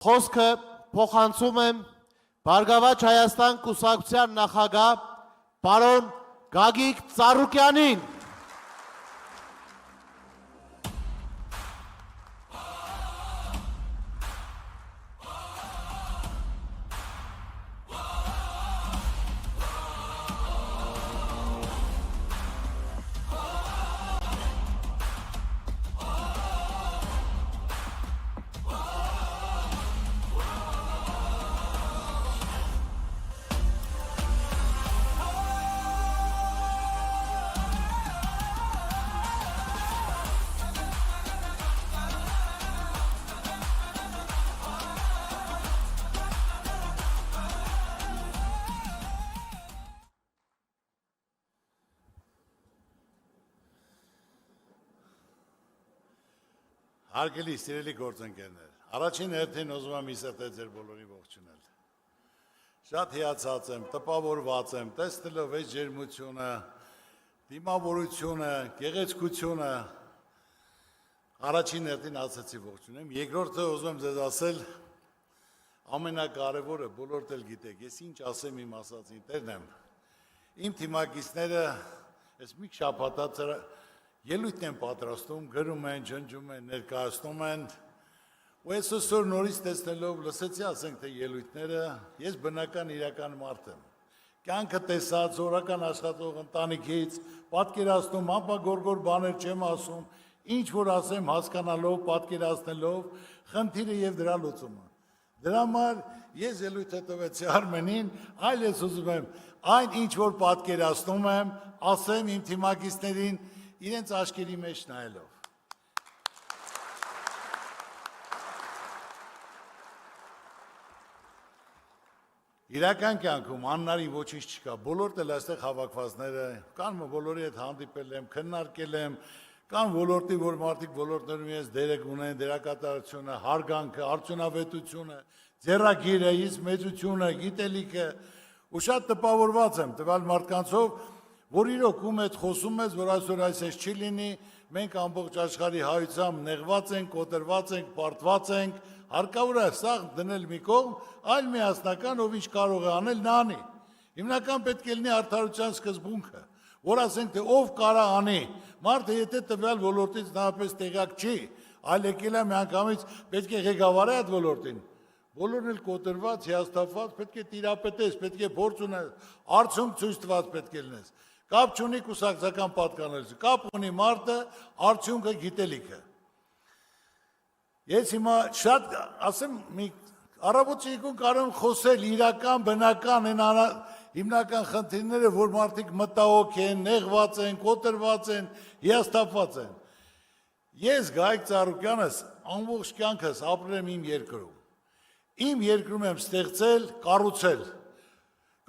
Խոսքը փոխանցում եմ Բարգավաճ Հայաստան կուսակցության նախագահ պարոն Գագիկ Ծառուկյանին։ Հարգելի սիրելի գործընկերներ, առաջին հերթին ուզում եմ իսրտել ձեր բոլորին ողջունել։ Շատ հիացած եմ, տպավորված եմ, տեսնելով այս ջերմությունը, դիմավորությունը, գեղեցկությունը, առաջին հերթին ասացի ողջունեմ, երկրորդը ուզում եմ ձեզ ասել, ամենակարևորը բոլորդ էլ գիտեք, ես ինչ ասեմ իմ ասածին տերն եմ, իմ թիմակիցները այս մի շաբաթած ելույթն են պատրաստում, գրում են, ջնջում են, ներկայացնում են, ու ես այսօր նորից տեսնելով լսեցի ասենք թե ելույթները, ես բնական իրական մարդ եմ, կյանքը տեսած, օրական աշխատող ընտանիքից, պատկերացնում, անպագորգոր բաներ չեմ ասում, ինչ որ ասեմ հասկանալով, պատկերացնելով, խնդիրը եւ դրա լուծումը։ Դրա համար ես ելույթը տվեցի Արմենին, այլ ես ուզում եմ այն ինչ որ պատկերացնում եմ, ասեմ իմ թիմակիցներին իրենց աչքերի մեջ նայելով։ Իրական կյանքում աննարի ոչինչ չկա, բոլորդ էլ այստեղ հավաքվածները, կան բոլորի հետ հանդիպել եմ, քննարկել եմ, կան ոլորտի, որ մարդիկ ոլորտներում ես դերակ ունեն, դերակատարությունը, հարգանքը, արդյունավետությունը, ձեռագիրը, իսկ մեծությունը, գիտելիքը, ու շատ տպավորված եմ տվյալ մարդկանցով, որ իրոք ում հետ խոսում ես, որ այսօր այսպես չի լինի, մենք ամբողջ աշխարհի հայությամբ նեղված ենք, կոտրված ենք, պարտված ենք, հարկավոր է սա դնել մի կողմ, այլ միասնական ով ինչ կարող է անել, նա անի։ Հիմնական պետք է լինի արդարության սկզբունքը, որ ասենք թե ով կարա անի, մարդը եթե տվյալ ոլորտից նույնպես տեղյակ չի, այլ եկել է միանգամից պետք է ղեկավարի այդ ոլորտին։ Բոլորն էլ կոտրված, հիասթափված, պետք է տիրապետես, պետք է փորձ ունես, արդյունք ցույց տված պետք է լինես։ Կապ չունի կուսակցական պատկանելը, կապ ունի մարդը, արդյունքը, գիտելիքը։ Ես հիմա շատ, ասեմ, առավոտիկուն կարող եմ խոսել իրական, բնական, հիմնական խնդիրները, որ մարդիկ մտահոգ են, նեղված են, կոտրված են, հիասթափված են։ Ես Գագիկ Ծառուկյանս ամբողջ կյանքս ապրել եմ իմ երկրում։ Իմ երկրում եմ ստեղծել, կառուցել։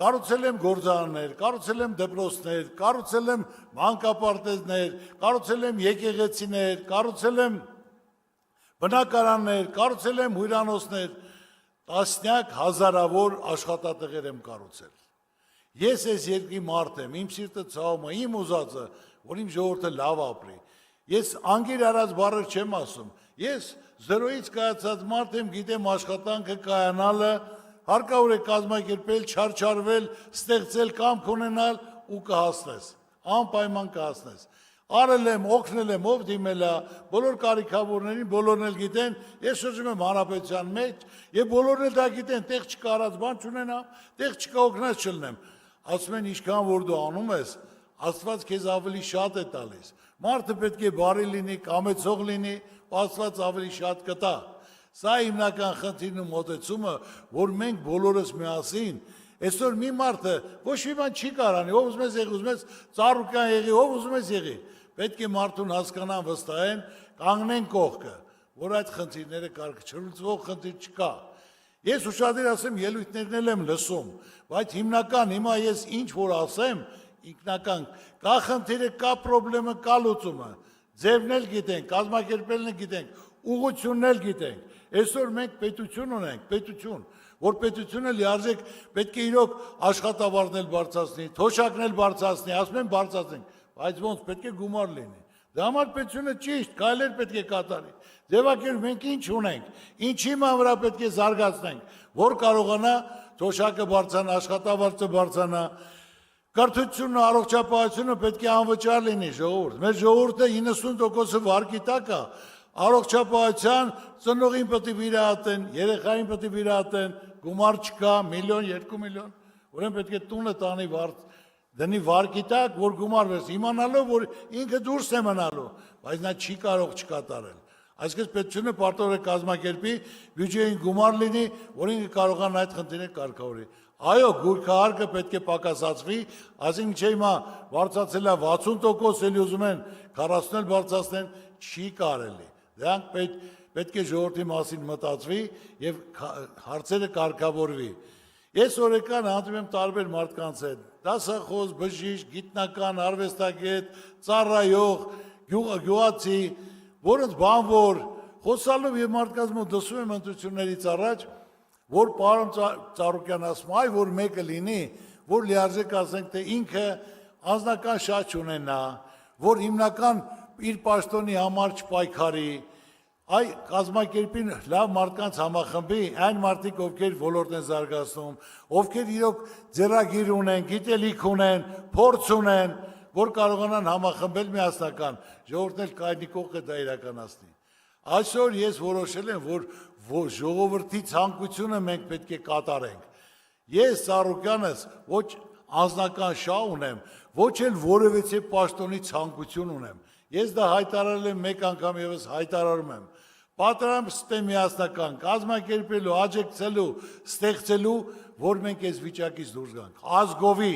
Կառուցել եմ գործարաններ, կառուցել եմ դպրոցներ, կառուցել եմ մանկապարտեզներ, կառուցել եմ եկեղեցիներ, կառուցել եմ բնակարաններ, կառուցել եմ հյուրանոցներ, տասնյակ հազարավոր աշխատատեղեր եմ կառուցել։ Ես այս երկրի մարդ եմ, իմ սիրտը ցավում է, իմ ուզածը, որ իմ ժողովուրդը լավ ապրի։ Ես անգիր արած բառեր չեմ ասում։ Ես զրոյից կայացած մարդ եմ, գիտեմ աշխատանքը կայանալը, հարկավոր է կազմակերպել, չարչարվել, ստեղծել կամք ունենալ ու կհասնես, անպայման կհասնես։ Արել եմ, օգնել եմ, ով դիմել է, բոլոր կարիքավորներին, բոլորն էլ գիտեն, ես շրջում եմ հանրապետության մեջ, եւ բոլորն էլ դա գիտեն, տեղ չկա արած բան չունենամ, տեղ չկա օգնած չլնեմ։ Ասում են ինչքան որ դու անում ես, Աստված քեզ ավելի շատ է տալիս։ Մարդը պետք է բարի լինի, կամեցող լինի, Աստված ավելի շատ կտա։ Սա հիմնական խնդիրն ու մոտեցումը, որ մենք բոլորս միասին, այսօր մի մարդը ոչ մի բան չի կարանի, ով ուզում ես եղի, ուզում ես Ծառուկյան եղի, ով ուզում ես եղի, պետք է մարդուն հասկանան, վստահեն, կանգնեն կողքը, որ այդ խնդիրները չլուծվող խնդիր չկա։ Ես ուշադիր ասեմ, ելույթներն էլ եմ լսում, բայց հիմնական հիմա ես ինչ որ ասեմ, ինքնական կա խնդիրը, կա պրոբլեմը, կա լուծումը, ձևն էլ գիտենք, կազմակերպելն գիտենք, ուղղությունն էլ գիտենք։ Այսօր մենք պետություն ունենք, պետություն, որ պետությունը լիարժեք պետք է իրոք աշխատավարձներ բարձրացնի, թոշակներ բարձրացնի, ասում են բարձրացնենք, բայց ոնց պետք է գումար լինի։ Դրա համար պետությունը ճիշտ քայլեր պետք է կատարի։ Ձևակերպ մենք ինչ ունենք, ինչի վրա պետք է զարգացնենք, որ կարողանա թոշակը բարձրանա, աշխատավարձը բարձրանա, կրթությունն ու առողջապահությունը պետք է անվճար լինի, ժողովուրդ։ Մեր ժողովուրդը 90%-ը վարկի տակ է, առողջապահության ծնողին պետք է վիրահատեն, երեխային պետք է վիրահատեն, գումար չկա, միլիոն, 2 միլիոն, ուրեմն պետք է տունը տանի դնի վարկի տակ, որ գումար վերս, իմանալով, որ ինքը դուրս է մնալու, բայց նա չի կարող չկատարել։ Այսինքն պետությունը պարտավոր է կազմակերպի, բյուջեին գումար լինի, որ ինքը կարողանա այդ խնդիրը կարգավորի։ Այո, գույքահարկը պետք է պակասացվի, այսինքն չէ հիմա բարձրացել է 60%, էլի ուզում են 40-ել բարձրացնեն, չի կարելի։ Դրանք պետք է ժողովրդի մասին մտածվի եւ հարցերը կարգավորվի։ Ես օրեկան հանդիպում եմ տարբեր մարդկանց հետ, դասախոս, բժիշկ, գիտնական, արվեստագետ, ծառայող, գյուղացի, որոնց բանվոր, խոսալով եւ մարդկանց մոտ դասում եմ ընտրություններից առաջ, որ պարոն Ծառուկյան ասում, այ որ մեկը լինի, որ լիարժեք ասենք, թե ինքը անձնական շատ չունենա, որ հիմնական իր պաշտոնի համար չպայքարի, այ կազմակերպին լավ մարդկանց համախմբի, այն մարդիկ, ովքեր ոլորտ են զարգացնում, ովքեր իրոք ձեռագիր ունեն, գիտելիք ունեն, փորձ ունեն, որ կարողանան համախմբել միասնական, ժողովուրդն էլ կայնի կողքը դա իրականացնի։ Այսօր ես որոշել եմ, որ ժողովրդի ցանկությունը մենք պետք է կատարենք։ Ես Ծառուկյանս ոչ անձնական շահ ունեմ, ոչ էլ որևէ պաշտոնի ցանկություն ունեմ։ Ես դա հայտարարել եմ մեկ անգամ եւս հայտարարում եմ։ Պատրաստ եմ միասնական կազմակերպելու, աջակցելու, ստեղծելու, որ մենք այս վիճակից դուրս գանք։ Ազգովի